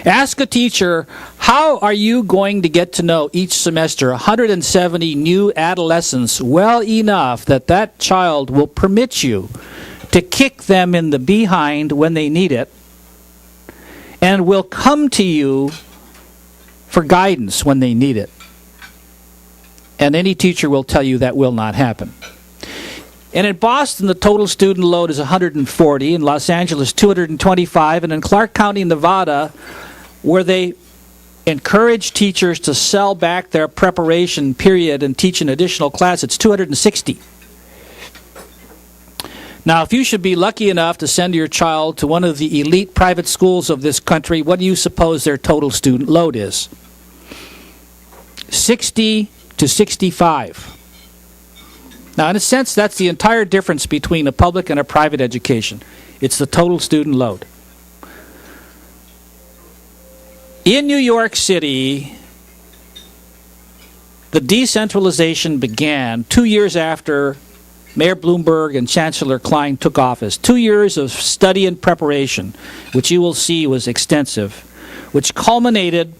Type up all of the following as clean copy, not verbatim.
Ask a teacher, how are you going to get to know each semester 170 new adolescents well enough that that child will permit you to kick them in the behind when they need it and will come to you for guidance when they need it? And any teacher will tell you that will not happen. And in Boston, the total student load is 140, in Los Angeles, 225, and in Clark County, Nevada, where they encourage teachers to sell back their preparation period and teach an additional class, it's 260. Now, if you should be lucky enough to send your child to one of the elite private schools of this country, what do you suppose their total student load is? 60 to 65. Now, in a sense, that's the entire difference between a public and a private education. It's the total student load. In New York City, the decentralization began 2 years after Mayor Bloomberg and Chancellor Klein took office. 2 years of study and preparation, which you will see was extensive, which culminated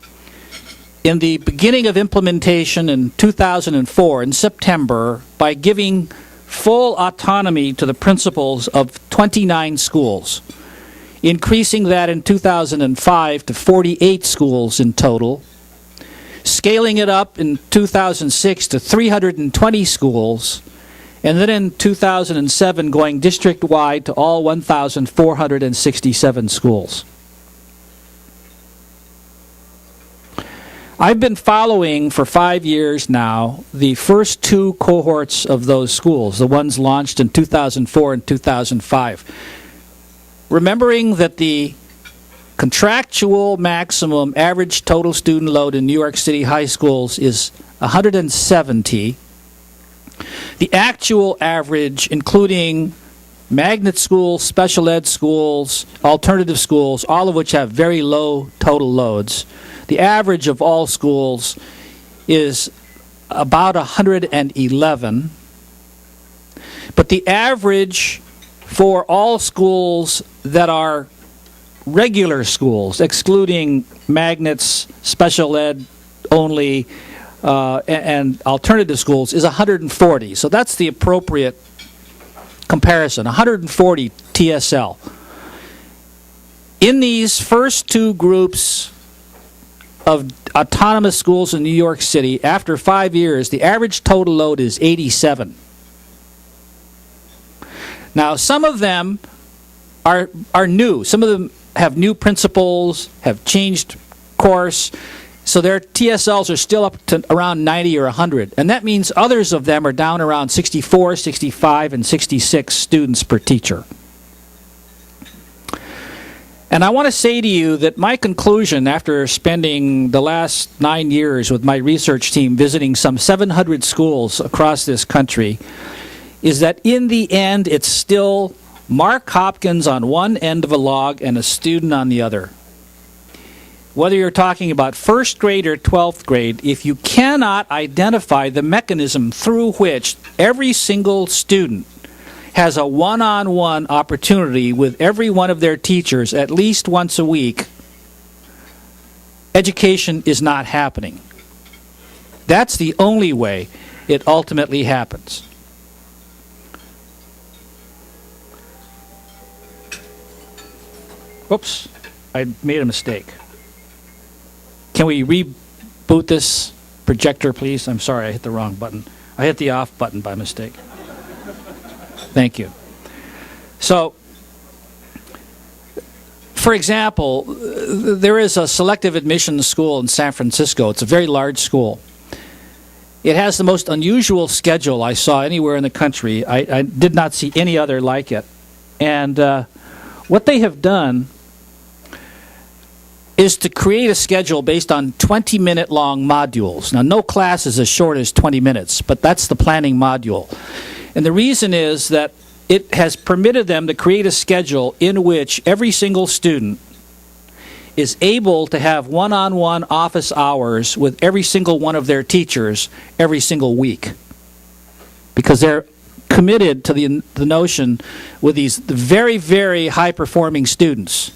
in the beginning of implementation in 2004, in September, by giving full autonomy to the principals of 29 schools, increasing that in 2005 to 48 schools in total, scaling it up in 2006 to 320 schools, and then in 2007 going district-wide to all 1,467 schools. I've been following for 5 years now the first two cohorts of those schools, the ones launched in 2004 and 2005. Remembering that the contractual maximum average total student load in New York City high schools is 170. The actual average, including magnet schools, special ed schools, alternative schools, all of which have very low total loads, the average of all schools is about 111. But the average for all schools that are regular schools, excluding magnets, special ed only, and alternative schools, is 140. So that's the appropriate comparison, 140 TSL. In these first two groups of autonomous schools in New York City, after 5 years, the average total load is 87. Now, some of them are new. Some of them have new principals, have changed course, so their TSLs are still up to around 90 or 100. And that means others of them are down around 64, 65, and 66 students per teacher. And I want to say to you that my conclusion, after spending the last 9 years with my research team visiting some 700 schools across this country, is that in the end, it's still Mark Hopkins on one end of a log and a student on the other. Whether you're talking about first grade or 12th grade, if you cannot identify the mechanism through which every single student has a one-on-one opportunity with every one of their teachers at least once a week, education is not happening. That's the only way it ultimately happens. Oops, I made a mistake. Can we reboot this projector, please? I'm sorry, I hit the wrong button. I hit the off button by mistake. Thank you. So, for example, there is a selective admissions school in San Francisco. It's a very large school. It has the most unusual schedule I saw anywhere in the country. I did not see any other like it. And what they have done is to create a schedule based on 20-minute long modules. Now, no class is as short as 20 minutes, but that's the planning module. And the reason is that it has permitted them to create a schedule in which every single student is able to have one-on-one office hours with every single one of their teachers every single week. Because they're committed to the notion with these very, very high-performing students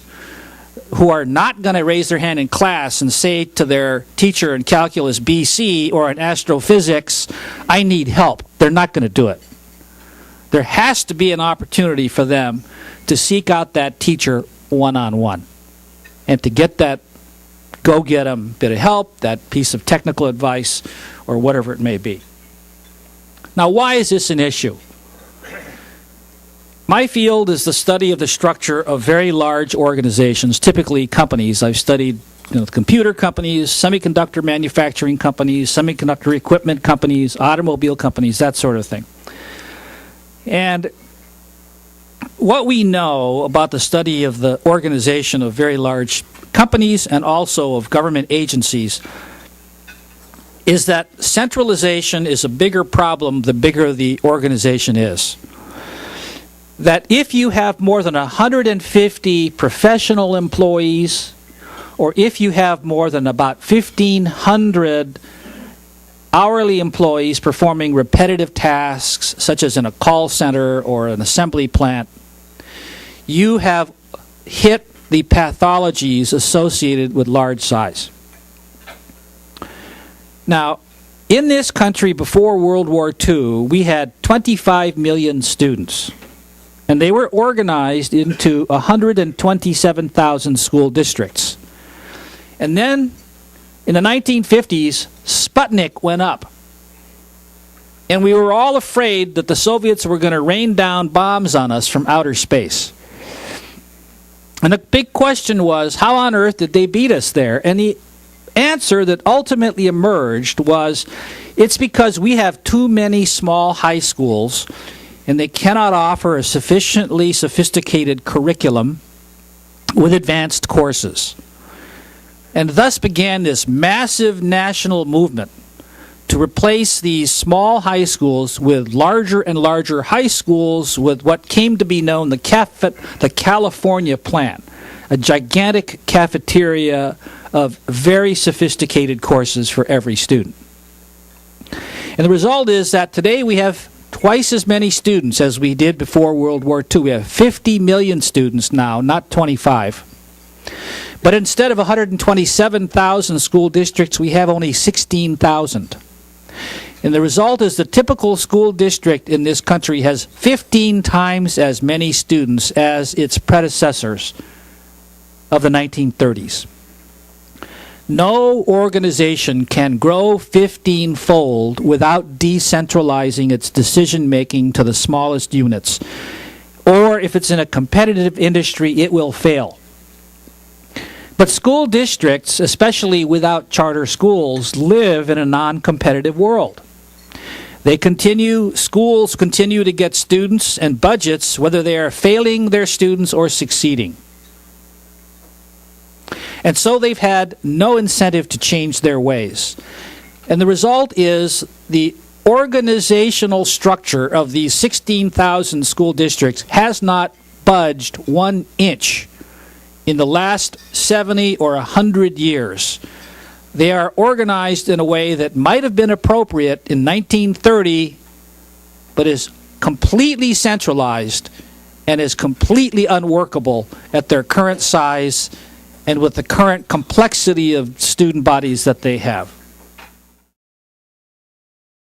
who are not going to raise their hand in class and say to their teacher in calculus BC or in astrophysics, I need help. They're not going to do it. There has to be an opportunity for them to seek out that teacher one-on-one and to get that go-get-em bit of help, that piece of technical advice, or whatever it may be. Now, why is this an issue? My field is the study of the structure of very large organizations, typically companies. I've studied computer companies, semiconductor manufacturing companies, semiconductor equipment companies, automobile companies, that sort of thing. And what we know about the study of the organization of very large companies and also of government agencies is that centralization is a bigger problem the bigger the organization is. That if you have more than 150 professional employees, or if you have more than about 1,500 hourly employees performing repetitive tasks, such as in a call center or an assembly plant, you have hit the pathologies associated with large size. Now, in this country before World War II, we had 25 million students, and they were organized into 127,000 school districts. And then, in the 1950s, Sputnik went up. And we were all afraid that the Soviets were going to rain down bombs on us from outer space. And the big question was, how on earth did they beat us there? And the answer that ultimately emerged was, it's because we have too many small high schools, and they cannot offer a sufficiently sophisticated curriculum with advanced courses. And thus began this massive national movement to replace these small high schools with larger and larger high schools with what came to be known the California Plan, a gigantic cafeteria of very sophisticated courses for every student. And the result is that today we have twice as many students as we did before World War II. We have 50 million students now, not 25. But instead of 127,000 school districts, we have only 16,000. And the result is the typical school district in this country has 15 times as many students as its predecessors of the 1930s. No organization can grow 15-fold without decentralizing its decision-making to the smallest units. Or if it's in a competitive industry, it will fail. But school districts, especially without charter schools, live in a non-competitive world. Schools continue to get students and budgets whether they are failing their students or succeeding. And so they've had no incentive to change their ways. And the result is the organizational structure of these 16,000 school districts has not budged 1 inch in the last 70 or 100 years. They are organized in a way that might have been appropriate in 1930, but is completely centralized and is completely unworkable at their current size and with the current complexity of student bodies that they have.